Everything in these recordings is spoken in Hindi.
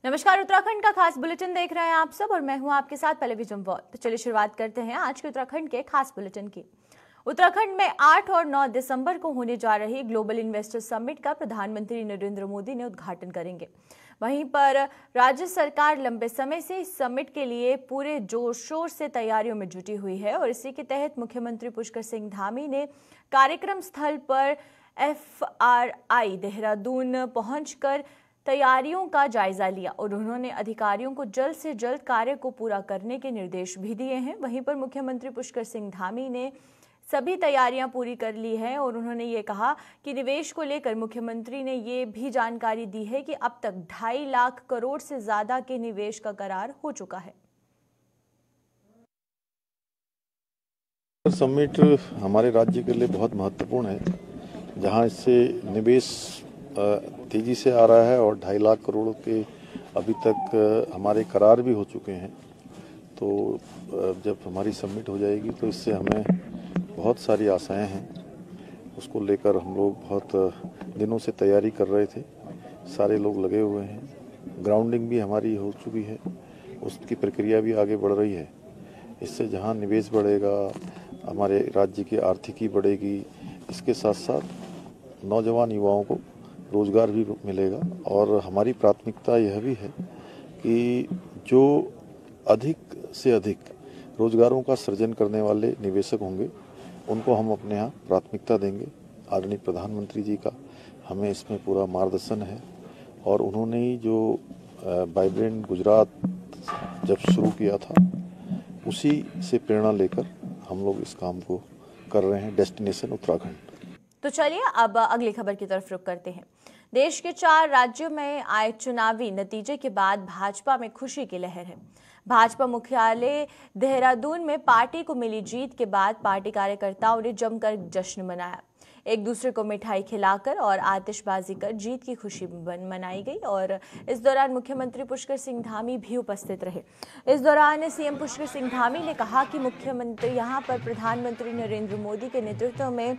नमस्कार, उत्तराखंड का खास बुलेटिन देख रहे हैं आप सब और मैं हूं आपके साथ पल्लवी जम्वाल। तो चलिए शुरुआत करते हैं आज के उत्तराखंड के खास बुलेटिन की। उत्तराखंड में 8 और 9 दिसंबर को होने जा रही ग्लोबल इन्वेस्टर समिट का प्रधानमंत्री नरेंद्र मोदी ने उद्घाटन करेंगे। वहीं पर राज्य सरकार लंबे समय से इस समिट के लिए पूरे जोर शोर से तैयारियों में जुटी हुई है और इसी के तहत मुख्यमंत्री पुष्कर सिंह धामी ने कार्यक्रम स्थल पर FRI देहरादून पहुंचकर तैयारियों का जायजा लिया और उन्होंने अधिकारियों को जल्द से जल्द कार्य को पूरा करने के निर्देश भी दिए हैं। वहीं पर मुख्यमंत्री पुष्कर सिंह धामी ने सभी तैयारियां पूरी कर ली हैं और उन्होंने ये कहा कि निवेश को लेकर मुख्यमंत्री ने ये भी जानकारी दी है कि अब तक 2.5 लाख करोड़ से ज्यादा के निवेश का करार हो चुका है। समिट हमारे राज्य के लिए बहुत महत्वपूर्ण है, जहां इससे निवेश तेजी से आ रहा है और 2.5 लाख करोड़ के अभी तक हमारे करार भी हो चुके हैं। तो जब हमारी समिट हो जाएगी तो इससे हमें बहुत सारी आशाएं हैं। उसको लेकर हम लोग बहुत दिनों से तैयारी कर रहे थे, सारे लोग लगे हुए हैं। ग्राउंडिंग भी हमारी हो चुकी है, उसकी प्रक्रिया भी आगे बढ़ रही है। इससे जहां निवेश बढ़ेगा, हमारे राज्य की आर्थिकी बढ़ेगी, इसके साथ साथ नौजवान युवाओं को रोजगार भी मिलेगा। और हमारी प्राथमिकता यह भी है कि जो अधिक से अधिक रोजगारों का सृजन करने वाले निवेशक होंगे उनको हम अपने यहाँ प्राथमिकता देंगे। आदरणीय प्रधानमंत्री जी का हमें इसमें पूरा मार्गदर्शन है और उन्होंने ही जो वाइब्रेंट गुजरात जब शुरू किया था उसी से प्रेरणा लेकर हम लोग इस काम को कर रहे हैं। डेस्टिनेशन उत्तराखंड। तो चलिए अब अगली खबर की तरफ रुख करते हैं। देश के 4 राज्यों में आए चुनावी नतीजे के बाद भाजपा में खुशी की लहर है। भाजपा मुख्यालय देहरादून में पार्टी को मिली जीत के बाद पार्टी कार्यकर्ताओं ने जमकर जश्न मनाया। एक दूसरे को मिठाई खिलाकर और आतिशबाजी कर जीत की खुशी मनाई गई और इस दौरान मुख्यमंत्री पुष्कर सिंह धामी भी उपस्थित रहे। इस दौरान सीएम पुष्कर सिंह धामी ने कहा कि मुख्यमंत्री यहां पर प्रधानमंत्री नरेंद्र मोदी के नेतृत्व में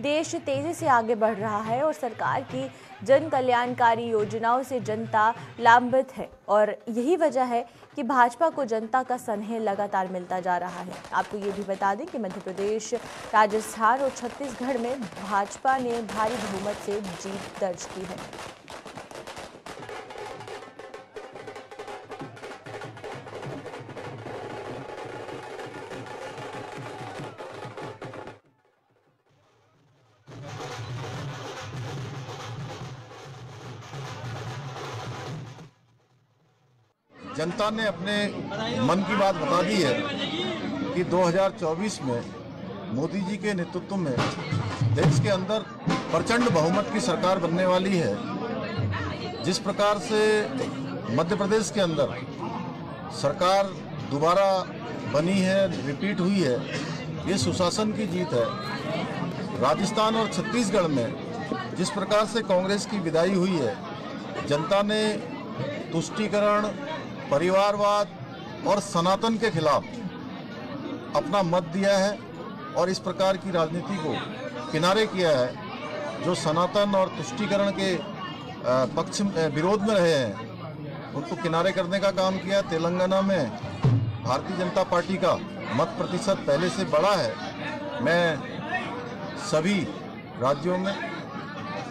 देश तेजी से आगे बढ़ रहा है और सरकार की जन कल्याणकारी योजनाओं से जनता लाभान्वित है और यही वजह है कि भाजपा को जनता का स्नेह लगातार मिलता जा रहा है। आपको ये भी बता दें कि मध्य प्रदेश, राजस्थान और छत्तीसगढ़ में भाजपा ने भारी बहुमत से जीत दर्ज की है। जनता ने अपने मन की बात बता दी है कि 2024 में मोदी जी के नेतृत्व में देश के अंदर प्रचंड बहुमत की सरकार बनने वाली है। जिस प्रकार से मध्य प्रदेश के अंदर सरकार दोबारा बनी है, रिपीट हुई है, ये सुशासन की जीत है। राजस्थान और छत्तीसगढ़ में जिस प्रकार से कांग्रेस की विदाई हुई है, जनता ने तुष्टीकरण, परिवारवाद और सनातन के खिलाफ अपना मत दिया है और इस प्रकार की राजनीति को किनारे किया है। जो सनातन और तुष्टीकरण के पक्ष विरोध में रहे हैं उनको किनारे करने का काम किया। तेलंगाना में भारतीय जनता पार्टी का मत प्रतिशत पहले से बढ़ा है। मैं सभी राज्यों में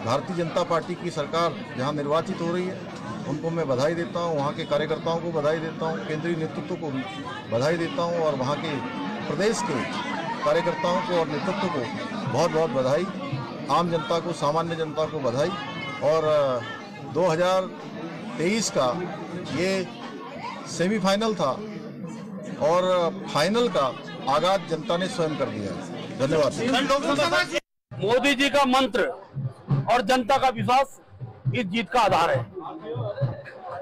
भारतीय जनता पार्टी की सरकार जहां निर्वाचित हो रही है उनको मैं बधाई देता हूं, वहां के कार्यकर्ताओं को बधाई देता हूं, केंद्रीय नेतृत्व को भी बधाई देता हूं और वहां के प्रदेश के कार्यकर्ताओं को और नेतृत्व को बहुत बहुत बधाई। आम जनता को, सामान्य जनता को बधाई। और 2023 का ये सेमीफाइनल था और फाइनल का आगाज जनता ने स्वयं कर दिया है। धन्यवाद। मोदी जी का मंत्र और जनता का विश्वास इस जीत का आधार है।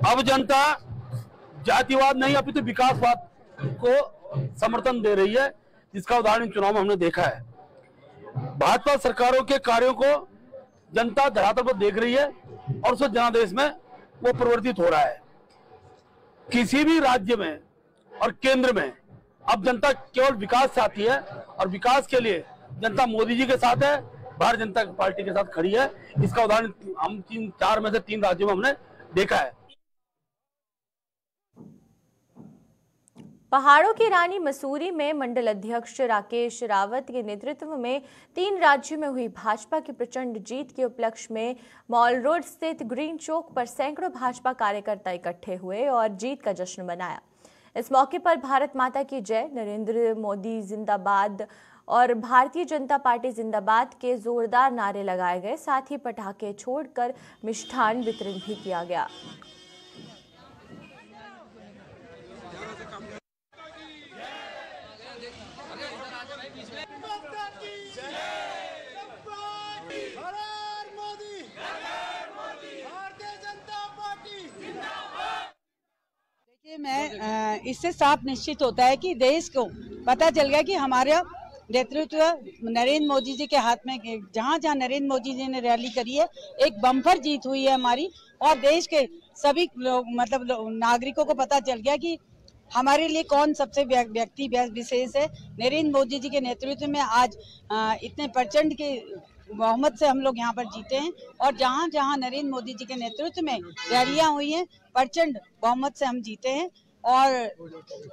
अब जनता जातिवाद नहीं अपितु विकासवाद को समर्थन दे रही है, जिसका उदाहरण चुनाव में हमने देखा है। भाजपा सरकारों के कार्यों को जनता धरातल पर देख रही है और उस जनादेश में वो परिवर्तित हो रहा है। किसी भी राज्य में और केंद्र में अब जनता केवल विकास चाहती है और विकास के लिए जनता मोदी जी के साथ है, भारतीय जनता पार्टी के साथ खड़ी है। इसका उदाहरण हम 4 में से 3 राज्यों में हमने देखा है। पहाड़ों की रानी मसूरी में मंडल अध्यक्ष राकेश रावत के नेतृत्व में 3 राज्यों में हुई भाजपा की प्रचंड जीत के उपलक्ष्य में मॉल रोड स्थित ग्रीन चौक पर सैकड़ों भाजपा कार्यकर्ता इकट्ठे हुए और जीत का जश्न मनाया। इस मौके पर भारत माता की जय, नरेंद्र मोदी जिंदाबाद और भारतीय जनता पार्टी जिंदाबाद के जोरदार नारे लगाए गए। साथ ही पटाखे छोड़कर मिष्ठान वितरण भी किया गया। मैं इससे साफ निश्चित होता है कि देश को पता चल गया कि हमारा नेतृत्व नरेंद्र मोदी जी के हाथ में, जहां जहां नरेंद्र मोदी जी ने रैली करी है, एक बम्पर जीत हुई है हमारी। और देश के सभी लोग नागरिकों को पता चल गया कि हमारे लिए कौन सबसे व्यक्ति विशेष है। नरेंद्र मोदी जी के नेतृत्व में आज इतने प्रचंड के बहुमत से हम लोग यहाँ पर जीते हैं। और जहाँ जहाँ नरेंद्र मोदी जी के नेतृत्व में रैलियां हुई हैं, प्रचंड बहुमत से हम जीते हैं। और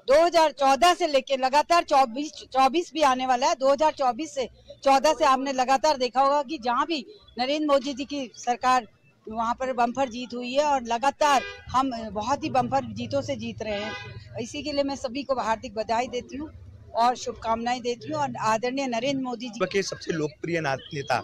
2014 से लेकर लगातार 24 भी आने वाला है। 2024 से 14 से आपने लगातार देखा होगा कि जहाँ भी नरेंद्र मोदी जी की सरकार, वहाँ पर बम्पर जीत हुई है और लगातार हम बहुत ही बम्पर जीतों से जीत रहे हैं। इसी के लिए मैं सभी को हार्दिक बधाई देती हूँ और शुभकामनाएं देती हूँ। और आदरणीय नरेंद्र मोदी जी के सबसे लोकप्रिय नेता,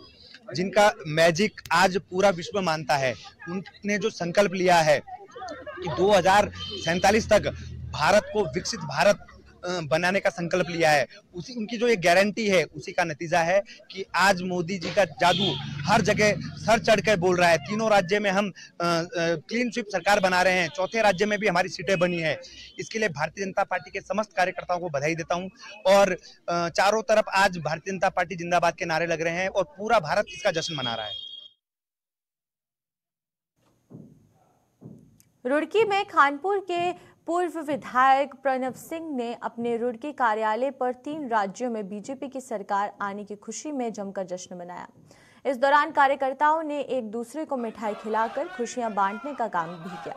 जिनका मैजिक आज पूरा विश्व मानता है, उन्होंने जो संकल्प लिया है कि 2047 तक भारत को विकसित भारत बनाने का संकल्प लिया है, उसी उनकी जो एक गारंटी है, उसी का नतीजा है कि आज मोदी जी का जादू हर जगह सर चढ़ कर बोल रहा है। तीनों राज्य में हम क्लीन स्वीप सरकार बना रहे हैं, चौथे राज्य में भी हमारी सीटें बनी है। इसके लिए भारतीय जनता पार्टी के समस्त कार्यकर्ताओं को बधाई देता हूं। और चारों तरफ आज भारतीय जनता पार्टी जिंदाबाद के नारे लग रहे हैं और पूरा भारत इसका जश्न मना रहा है। रुड़की में खानपुर के पूर्व विधायक प्रणव सिंह ने अपने रुड़की कार्यालय पर 3 राज्यों में बीजेपी की सरकार आने की खुशी में जमकर जश्न मनाया। इस दौरान कार्यकर्ताओं ने एक दूसरे को मिठाई खिलाकर खुशियां बांटने का काम भी किया।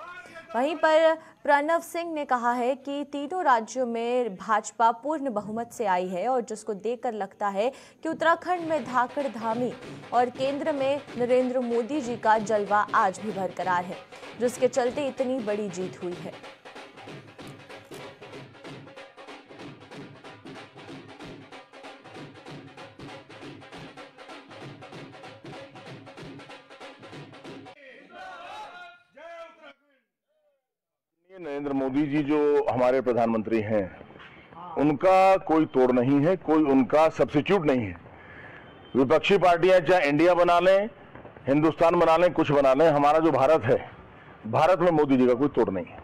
वहीं पर प्रणव सिंह ने कहा है कि तीनों राज्यों में भाजपा पूर्ण बहुमत से आई है और जिसको देखकर लगता है कि उत्तराखंड में धाकड़ धामी और केंद्र में नरेंद्र मोदी जी का जलवा आज भी बरकरार है, जिसके चलते इतनी बड़ी जीत हुई है। नरेंद्र मोदी जी जो हमारे प्रधानमंत्री हैं, उनका कोई तोड़ नहीं है, कोई उनका सब्स्टिट्यूट नहीं है। विपक्षी पार्टियां चाहे इंडिया बना लें, हिंदुस्तान बना लें, कुछ बना लें, हमारा जो भारत है, भारत में मोदी जी का कोई तोड़ नहीं है।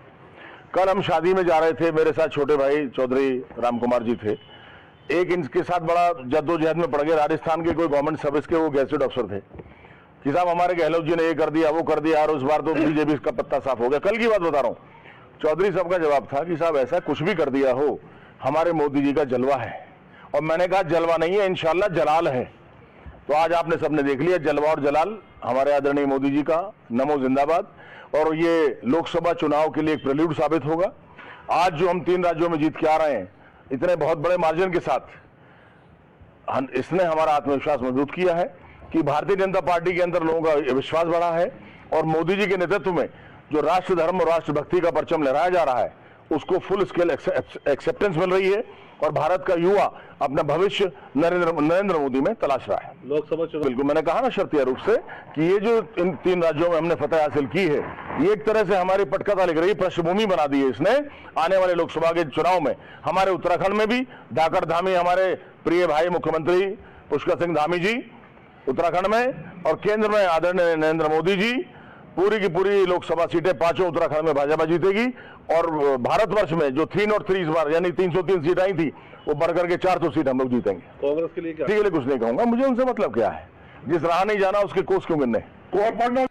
कल हम शादी में जा रहे थे, मेरे साथ छोटे भाई चौधरी राम कुमार जी थे। एक इनके साथ बड़ा जद्दोजहद में पड़ गए, राजस्थान के कोई गवर्नमेंट सर्विस के वो गैजेटेड अफसर थे कि साहब हमारे गहलोत जी ने ये कर दिया, वो कर दिया, और उस बार तो बीजेपी का पत्ता साफ हो गया। कल की बात बता रहा हूँ। चौधरी साहब का जवाब था कि साहब ऐसा कुछ भी कर दिया हो, हमारे मोदी जी का जलवा है। और मैंने कहा जलवा नहीं है, इंशाल्लाह जलाल है। तो आज आपने सबने देख लिया, जलवा और जलाल हमारे आदरणीय मोदी जी का, नमो जिंदाबाद। और ये लोकसभा चुनाव के लिए एक प्रेल्यूड साबित होगा। आज जो हम 3 राज्यों में जीत के आ रहे हैं, इतने बहुत बड़े मार्जिन के साथ, इसने हमारा आत्मविश्वास मजबूत किया है कि भारतीय जनता पार्टी के अंदर लोगों का विश्वास बढ़ा है और मोदी जी के नेतृत्व में जो राष्ट्र धर्म और राष्ट्रभक्ति का परचम लहराया जा रहा है, उसको फुल स्केल एक्सेप्टेंस मिल रही है और भारत का युवा अपना भविष्य नरेंद्र मोदी में तलाश रहा है। लोकसभा चुनाव बिल्कुल मैंने कहा ना शर्तिया रूप से कि ये जो इन 3 राज्यों में हमने फतह हासिल की है, ये एक तरह से हमारी पटकथा लिख रही, पृष्ठभूमि बना दी है इसने आने वाले लोकसभा के चुनाव में। हमारे उत्तराखंड में भी धाकड़ धामी हमारे प्रिय भाई मुख्यमंत्री पुष्कर सिंह धामी जी उत्तराखंड में, और केंद्र में आदरणीय नरेंद्र मोदी जी, पूरी की पूरी लोकसभा सीटें 5 उत्तराखंड में भाजपा जीतेगी। और भारतवर्ष में जो 3 और 3 इस बार यानी 303 सीट आई थी, वो बढ़कर के 400 सीट हम लोग जीतेंगे। कांग्रेस के लिए क्या? के लिए कुछ नहीं कहूंगा, मुझे उनसे मतलब क्या है, जिस राह नहीं जाना उसके कोस क्यों गिनने।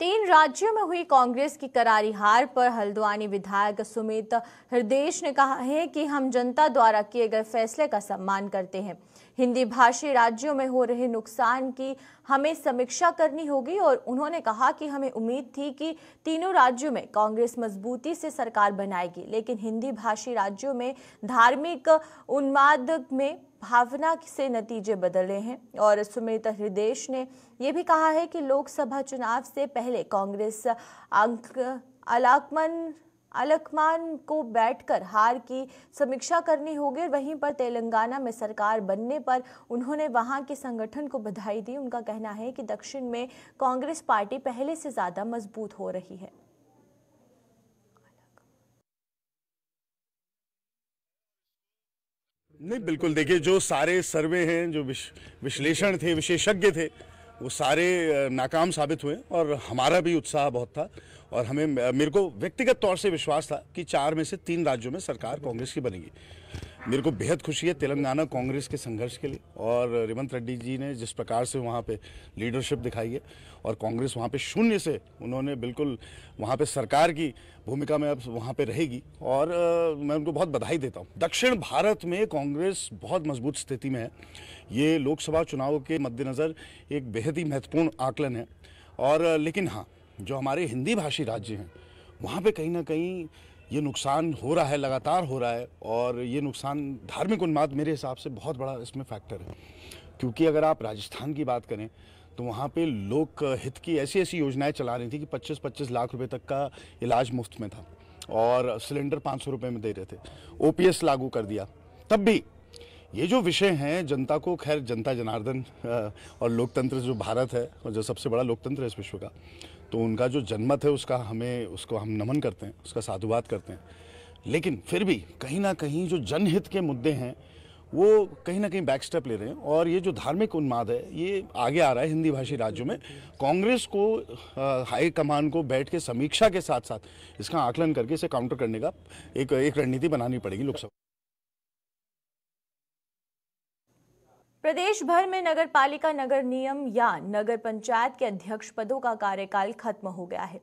तीन राज्यों में हुई कांग्रेस की करारी हार पर हल्द्वानी विधायक सुमित हृदेश ने कहा है कि हम जनता द्वारा किए गए फैसले का सम्मान करते हैं। हिंदी भाषी राज्यों में हो रहे नुकसान की हमें समीक्षा करनी होगी और उन्होंने कहा कि हमें उम्मीद थी कि तीनों राज्यों में कांग्रेस मजबूती से सरकार बनाएगी, लेकिन हिंदी भाषी राज्यों में धार्मिक उन्माद में भावना से नतीजे बदल रहे हैं। और सुमित्रा हृदयेश ने यह भी कहा है कि लोकसभा चुनाव से पहले कांग्रेस अलकमान को बैठकर हार की समीक्षा करनी होगी। वहीं पर तेलंगाना में सरकार बनने पर उन्होंने वहां के संगठन को बधाई दी। उनका कहना है कि दक्षिण में कांग्रेस पार्टी पहले से ज्यादा मजबूत हो रही है। नहीं, बिल्कुल देखिए, जो सारे सर्वे हैं, जो विश्लेषण थे, विशेषज्ञ थे, वो सारे नाकाम साबित हुए और हमारा भी उत्साह बहुत था और मेरे को व्यक्तिगत तौर से विश्वास था कि 4 में से 3 राज्यों में सरकार कांग्रेस की बनेगी। मेरे को बेहद खुशी है तेलंगाना कांग्रेस के संघर्ष के लिए और रेवंत रेड्डी जी ने जिस प्रकार से वहाँ पे लीडरशिप दिखाई है और कांग्रेस वहाँ पे शून्य से उन्होंने बिल्कुल वहाँ पे सरकार की भूमिका में अब वहाँ पे रहेगी और मैं उनको बहुत बधाई देता हूँ। दक्षिण भारत में कांग्रेस बहुत मजबूत स्थिति में है। ये लोकसभा चुनाव के मद्देनज़र एक बेहद ही महत्वपूर्ण आकलन है और लेकिन हाँ, जो हमारे हिंदी भाषी राज्य हैं वहाँ पे कहीं ना कहीं ये नुकसान हो रहा है, लगातार हो रहा है और ये नुकसान धार्मिक उन्माद मेरे हिसाब से बहुत बड़ा इसमें फैक्टर है। क्योंकि अगर आप राजस्थान की बात करें तो वहाँ पे लोक हित की ऐसी योजनाएं चला रही थी कि 25-25 लाख रुपए तक का इलाज मुफ्त में था और सिलेंडर 500 रुपये में दे रहे थे। ओपीएस लागू कर दिया। तब भी ये जो विषय हैं जनता को, खैर जनता जनार्दन और लोकतंत्र जो भारत है और जो सबसे बड़ा लोकतंत्र है इस विश्व का, तो उनका जो जनमत है उसको हम नमन करते हैं, उसका साधुवाद करते हैं। लेकिन फिर भी कहीं ना कहीं जो जनहित के मुद्दे हैं वो कहीं ना कहीं बैक स्टेप ले रहे हैं और ये जो धार्मिक उन्माद है ये आगे आ रहा है हिंदी भाषी राज्यों में। कांग्रेस को हाई कमान को बैठ के समीक्षा के साथ साथ इसका आकलन करके इसे काउंटर करने का एक रणनीति बनानी पड़ेगी लोकसभा। प्रदेश भर में नगर पालिका, नगर निगम या नगर पंचायत के अध्यक्ष पदों का कार्यकाल खत्म हो गया है,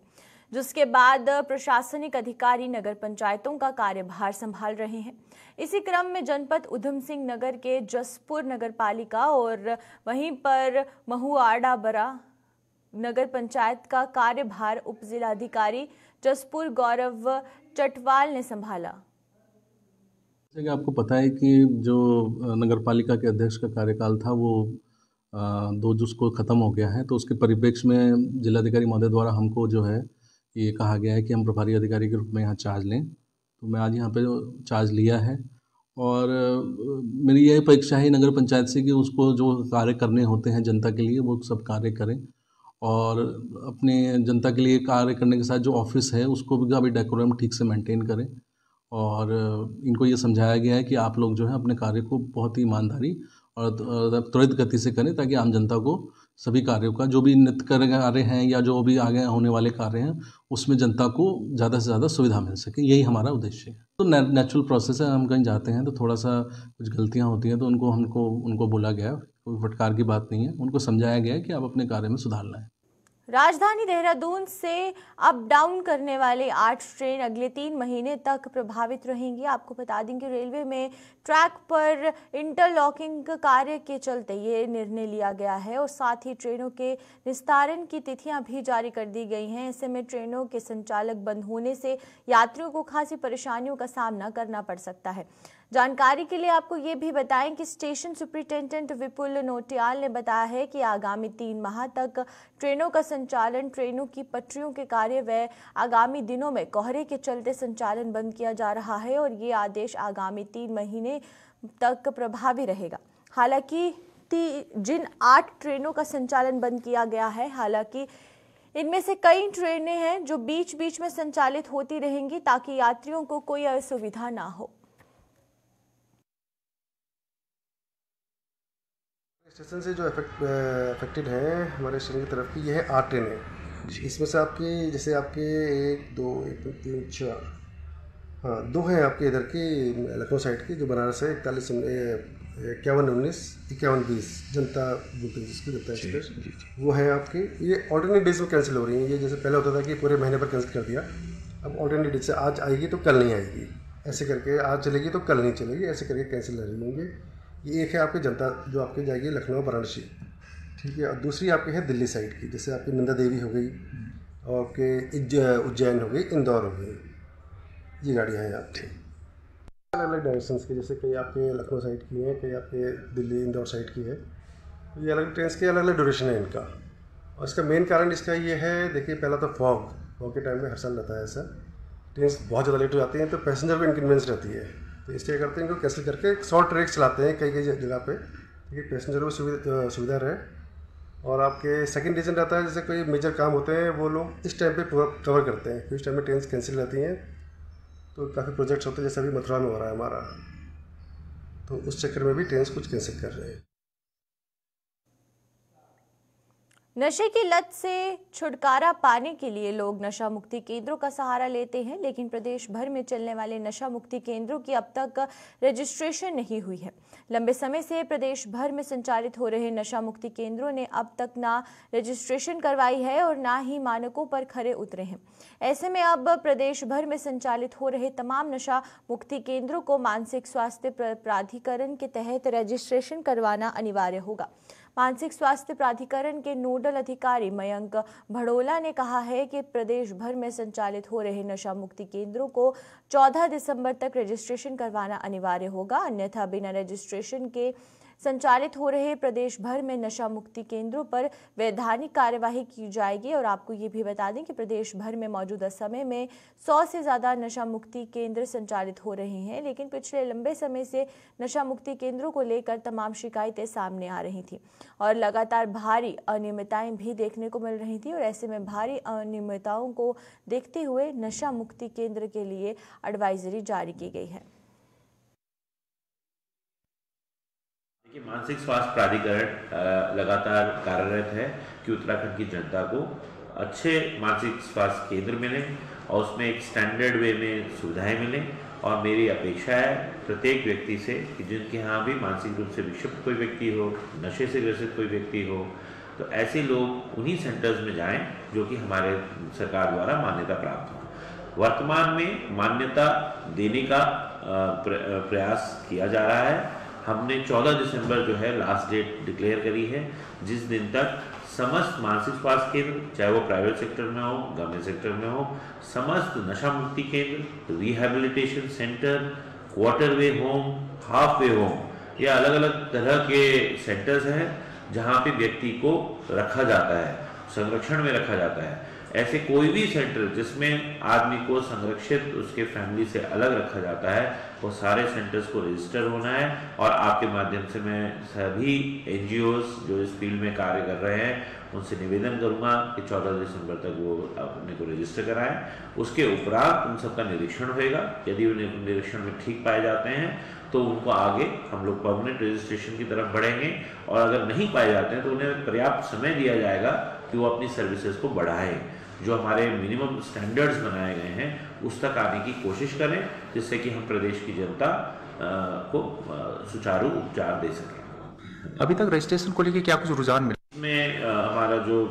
जिसके बाद प्रशासनिक अधिकारी नगर पंचायतों का कार्यभार संभाल रहे हैं। इसी क्रम में जनपद उधम सिंह नगर के जसपुर नगर पालिका और वहीं पर महुआड़ा बरा नगर पंचायत का कार्यभार उप जिलाधिकारी जसपुर गौरव चटवाल ने संभाला। जैसे कि आपको पता है कि जो नगर पालिका के अध्यक्ष का कार्यकाल था वो 2 जून को ख़त्म हो गया है, तो उसके परिप्रेक्ष्य में जिलाधिकारी महोदय द्वारा हमको जो है ये कहा गया है कि हम प्रभारी अधिकारी के रूप में यहाँ चार्ज लें। तो मैं आज यहाँ पे चार्ज लिया है और मेरी यह अपेक्षा है नगर पंचायत से कि उसको जो कार्य करने होते हैं जनता के लिए वो सब कार्य करें और अपने जनता के लिए कार्य करने के साथ जो ऑफिस है उसको भी अभी डेकोरम ठीक से मेंटेन करें। और इनको ये समझाया गया है कि आप लोग जो है अपने कार्य को बहुत ही ईमानदारी और त्वरित गति से करें ताकि आम जनता को सभी कार्यों का जो भी नित्य कार्य हैं या जो भी आगे होने वाले कार्य हैं उसमें जनता को ज़्यादा से ज़्यादा सुविधा मिल सके, यही हमारा उद्देश्य है। तो नेचुरल प्रोसेस है, हम कहीं जाते हैं तो थोड़ा सा कुछ गलतियाँ होती हैं तो उनको बोला गया, कोई फटकार की बात नहीं है, उनको समझाया गया है कि आप अपने कार्य में सुधार लाएँ। राजधानी देहरादून से अप डाउन करने वाले 8 ट्रेन अगले 3 महीने तक प्रभावित रहेंगी। आपको बता दें कि रेलवे में ट्रैक पर इंटरलॉकिंग कार्य के चलते ये निर्णय लिया गया है और साथ ही ट्रेनों के निस्तारण की तिथियां भी जारी कर दी गई हैं। ऐसे में ट्रेनों के संचालक बंद होने से यात्रियों को खासी परेशानियों का सामना करना पड़ सकता है। जानकारी के लिए आपको ये भी बताएं कि स्टेशन सुपरिटेंडेंट विपुल नोटियाल ने बताया है कि आगामी 3 माह तक ट्रेनों का संचालन, ट्रेनों की पटरियों के कार्य व आगामी दिनों में कोहरे के चलते संचालन बंद किया जा रहा है और ये आदेश आगामी 3 महीने तक प्रभावी रहेगा। हालांकि जिन 8 ट्रेनों का संचालन बंद किया गया है, हालांकि इनमें से कई ट्रेनें हैं जो बीच बीच में संचालित होती रहेंगी ताकि यात्रियों को कोई असुविधा ना हो। स्टेशन से जो अफेक्टेड है हमारे स्टेशन की तरफ की, ये है 8 ट्रेनें। इसमें से आपके जैसे आपके 1 2 3 4 हाँ 2 हैं आपके इधर की लखनऊ साइड की, जो बनारस है 41 51 19 51 20 जनता बोलते हैं जिसको जनता एक्सप्रेस, वो है आपके। ये ऑल्टरनेट डेज में कैंसिल हो रही हैं। ये जैसे पहले होता था कि पूरे महीने पर कैंसिल कर दिया, अब ऑल्टरनेट डेज से आज आएगी तो कल नहीं आएगी, ऐसे करके आज चलेगी तो कल नहीं चलेगी, ऐसे करके कैंसिल हो रही होंगे। ये एक है आपकी जनता जो आपकी जाएगी लखनऊ वाराणसी, ठीक है। और दूसरी आपकी है दिल्ली साइड की, जैसे आपकी नंदा देवी हो गई और आपके उज्जैन हो गई, इंदौर हो गई, ये गाड़ियाँ हैं आपकी अलग अलग डायरेक्शंस की। जैसे कई आपके लखनऊ साइड की हैं, कई आपके दिल्ली इंदौर साइड की है। ये अलग ट्रेन के अलग अलग ड्यूरेशन है इनका। और इसका मेन कारण इसका ये है, देखिए पहला तो फॉग के टाइम में हर साल रहता है ऐसा, ट्रेन बहुत ज़्यादा लेट हो जाती हैं तो पैसेंजर को इनकन्वीनियंस रहती है, तो इसलिए करते हैं इनको कैंसिल करके शॉर्ट ट्रैक चलाते हैं कई कई जगह पे, ताकि पैसेंजर को सुविधा रहे। और आपके सेकंड रीज़न रहता है, जैसे कोई मेजर काम होते हैं वो लोग इस टाइम पे पूरा कवर करते हैं, क्योंकि इस टाइम में ट्रेन कैंसिल रहती हैं। तो काफ़ी प्रोजेक्ट्स होते हैं, जैसे अभी मथुरा में हो रहा है हमारा, तो उस चक्कर में भी ट्रेन कुछ कैंसिल कर रहे हैं। नशे की लत से छुटकारा पाने के लिए लोग नशा मुक्ति केंद्रों का सहारा लेते हैं, लेकिन प्रदेश भर में चलने वाले नशा मुक्ति केंद्रों की अब तक रजिस्ट्रेशन नहीं हुई है। लंबे समय से प्रदेश भर में संचालित हो रहे नशा मुक्ति केंद्रों ने अब तक ना रजिस्ट्रेशन करवाई है और ना ही मानकों पर खरे उतरे हैं। ऐसे में अब प्रदेश भर में संचालित हो रहे तमाम नशा मुक्ति केंद्रों को मानसिक स्वास्थ्य प्राधिकरण के तहत रजिस्ट्रेशन करवाना अनिवार्य होगा। मानसिक स्वास्थ्य प्राधिकरण के नोडल अधिकारी मयंक भड़ोला ने कहा है कि प्रदेश भर में संचालित हो रहे नशा मुक्ति केंद्रों को 14 दिसंबर तक रजिस्ट्रेशन करवाना अनिवार्य होगा, अन्यथा बिना रजिस्ट्रेशन के संचालित हो रहे प्रदेश भर में नशा मुक्ति केंद्रों पर वैधानिक कार्यवाही की जाएगी। और आपको ये भी बता दें कि प्रदेश भर में मौजूदा समय में 100 से ज़्यादा नशा मुक्ति केंद्र संचालित हो रहे हैं, लेकिन पिछले लंबे समय से नशा मुक्ति केंद्रों को लेकर तमाम शिकायतें सामने आ रही थी और लगातार भारी अनियमितताएं भी देखने को मिल रही थी। और ऐसे में भारी अनियमितताओं को देखते हुए नशा मुक्ति केंद्र के लिए एडवाइजरी जारी की गई है। मानसिक स्वास्थ्य प्राधिकरण लगातार कार्यरत है कि उत्तराखंड की जनता को अच्छे मानसिक स्वास्थ्य केंद्र मिले और उसमें एक स्टैंडर्ड वे में सुविधाएं मिलें। और मेरी अपेक्षा है प्रत्येक व्यक्ति से कि जिनके यहाँ भी मानसिक रूप से विक्षिप्त कोई व्यक्ति हो, नशे से ग्रसित कोई व्यक्ति हो, तो ऐसे लोग उन्हीं सेंटर्स में जाएं जो कि हमारे सरकार द्वारा मान्यता प्राप्त हो। वर्तमान में मान्यता देने का प्रयास किया जा रहा है। हमने 14 दिसंबर जो है लास्ट डेट डिक्लेयर करी है, जिस दिन तक समस्त मानसिक स्वास्थ्य केंद्र, चाहे वो प्राइवेट सेक्टर में हो, गवर्नमेंट सेक्टर में हो, समस्त नशा मुक्ति केंद्र, रिहैबिलिटेशन सेंटर, क्वार्टर वे होम, हाफ वे होम, ये अलग अलग तरह के सेंटर्स हैं जहाँ पे व्यक्ति को रखा जाता है, संरक्षण में रखा जाता है। ऐसे कोई भी सेंटर जिसमें आदमी को संरक्षित उसके फैमिली से अलग रखा जाता है, वो सारे सेंटर्स को रजिस्टर होना है। और आपके माध्यम से मैं सभी एनजीओस जो इस फील्ड में कार्य कर रहे हैं उनसे निवेदन करूंगा कि 14 दिसंबर तक वो अपने को रजिस्टर कराएं। उसके उपरांत उन सबका निरीक्षण होगा। यदि वो निरीक्षण में ठीक पाए जाते हैं तो उनको आगे हम लोग परमानेंट रजिस्ट्रेशन की तरफ बढ़ेंगे, और अगर नहीं पाए जाते हैं तो उन्हें पर्याप्त समय दिया जाएगा कि वो अपनी सर्विसेज को बढ़ाएं। जो हमारे मिनिमम स्टैंडर्ड्स बनाए गए हैं उस तक आने की कोशिश करें, जिससे कि हम प्रदेश की जनता को सुचारू उपचार दे सकें। अभी तक रजिस्ट्रेशन को लेकर क्या कुछ रुझान मिला? इसमें हमारा जो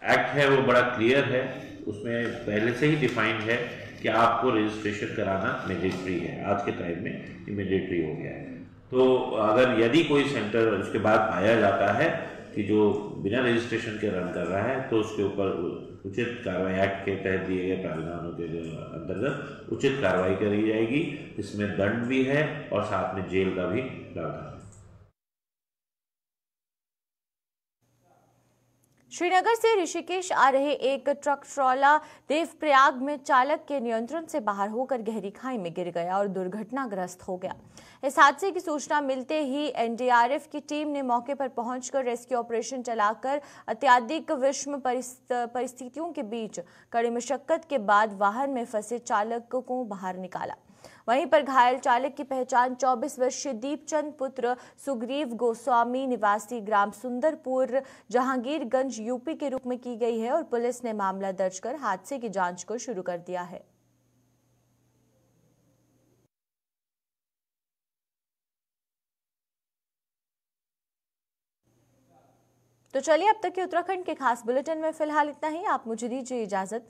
एक्ट है वो बड़ा क्लियर है। उसमें पहले से ही डिफाइंड है कि आपको रजिस्ट्रेशन कराना मैंडेटरी है। आज के टाइम में ये मैंडेटरी हो गया है। तो अगर यदि कोई सेंटर उसके बाद पाया जाता है कि जो बिना रजिस्ट्रेशन के रन कर रहा है, तो उसके ऊपर उचित कार्रवाई एक्ट के तहत दिए गए प्रावधानों के अंतर्गत उचित कार्रवाई करी जाएगी। इसमें दंड भी है और साथ में जेल का भी प्रावधान है। श्रीनगर से ऋषिकेश आ रहे एक ट्रक ट्रॉला देवप्रयाग में चालक के नियंत्रण से बाहर होकर गहरी खाई में गिर गया और दुर्घटनाग्रस्त हो गया। इस हादसे की सूचना मिलते ही एनडीआरएफ की टीम ने मौके पर पहुंचकर रेस्क्यू ऑपरेशन चलाकर अत्यधिक विषम परिस्थितियों के बीच कड़ी मशक्कत के बाद वाहन में फंसे चालक को बाहर निकाला। वहीं पर घायल चालक की पहचान 24 वर्षीय दीपचंद पुत्र सुग्रीव गोस्वामी निवासी ग्राम सुंदरपुर जहांगीरगंज यूपी के रूप में की गई है और पुलिस ने मामला दर्ज कर हादसे की जांच को शुरू कर दिया है। तो चलिए अब तक के उत्तराखंड के खास बुलेटिन में फिलहाल इतना ही। आप मुझे दीजिए इजाजत।